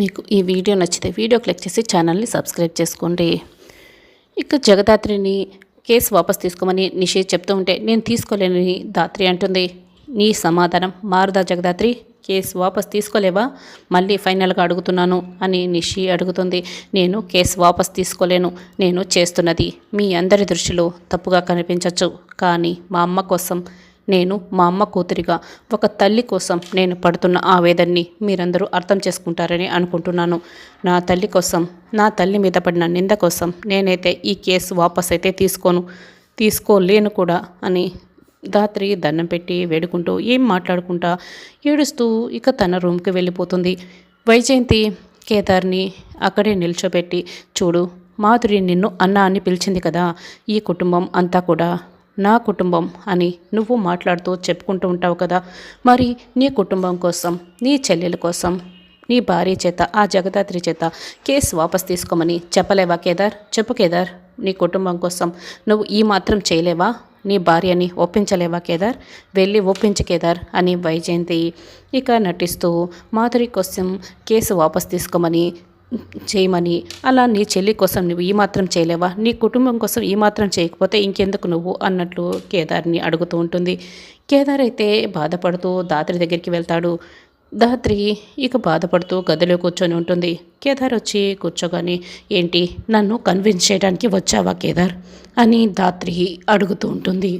మీకు ఈ వీడియో నచ్చితే వీడియో క్లిక్ చేసి ఛానల్ని సబ్స్క్రైబ్ చేసుకోండి. ఇక జగదాత్రిని కేసు వాపస్ తీసుకోమని నిషి చెప్తూ ఉంటే నేను తీసుకోలేనని ధాత్రి అంటుంది. నీ సమాధానం మారుదా జగదాత్రి? కేసు వాపస్ తీసుకోలేవా? మళ్ళీ ఫైనల్గా అడుగుతున్నాను అని నిషి అడుగుతుంది. నేను కేసు వాపస్ తీసుకోలేను. నేను చేస్తున్నది మీ అందరి దృష్టిలో తప్పుగా కనిపించవచ్చు, కానీ మా అమ్మ కోసం, నేను మా అమ్మ కూతురిగా, ఒక తల్లి కోసం నేను పడుతున్న ఆవేదనని మీరందరూ అర్థం చేసుకుంటారని అనుకుంటున్నాను. నా తల్లి కోసం, నా తల్లి మీద పడిన నింద కోసం నేనైతే ఈ కేసు వాపస్ అయితే తీసుకోలేను కూడా అని ధాత్రి దండం పెట్టి వేడుకుంటూ ఏం మాట్లాడుకుంటా ఏడుస్తూ ఇక తన రూమ్కి వెళ్ళిపోతుంది. వైజయంతి కేదార్ని అక్కడే నిల్చోబెట్టి, చూడు మాధురి నిన్ను అన్న అని పిలిచింది కదా, ఈ కుటుంబం అంతా కూడా నా కుటుంబం అని నువ్వు మాట్లాడుతూ చెప్పుకుంటూ ఉంటావు కదా, మరి నీ కుటుంబం కోసం, నీ చెల్లెల కోసం, నీ భార్య చేత, ఆ జగదాత్రి చేత కేసు వాపస్ తీసుకోమని చెప్పలేవా కేదార్? చెప్పు కేదార్, నీ కుటుంబం కోసం నువ్వు ఈ మాత్రం చేయలేవా? నీ భార్యని ఒప్పించలేవా కేదార్? వెళ్ళి ఒప్పించు కేదార్ అని వైజయంతి ఇక నటిస్తూ మాధురి కోసం కేసు వాపస్ తీసుకోమని చేయమని, అలా నీ చెల్లి కోసం నువ్వు ఈ మాత్రం చేయలేవా? నీ కుటుంబం కోసం ఈ మాత్రం చేయకపోతే ఇంకెందుకు నువ్వు అన్నట్లు కేదార్ని అడుగుతూ ఉంటుంది. కేదార్ అయితే బాధపడుతూ ధాత్రి దగ్గరికి వెళ్తాడు. ధాత్రి ఇక బాధపడుతూ గదిలో కూర్చొని ఉంటుంది. కేదార్ వచ్చి కూర్చోగానే, ఏంటి నన్ను కన్విన్స్ చేయడానికి వచ్చావా కేదార్ అని ధాత్రి అడుగుతూ ఉంటుంది.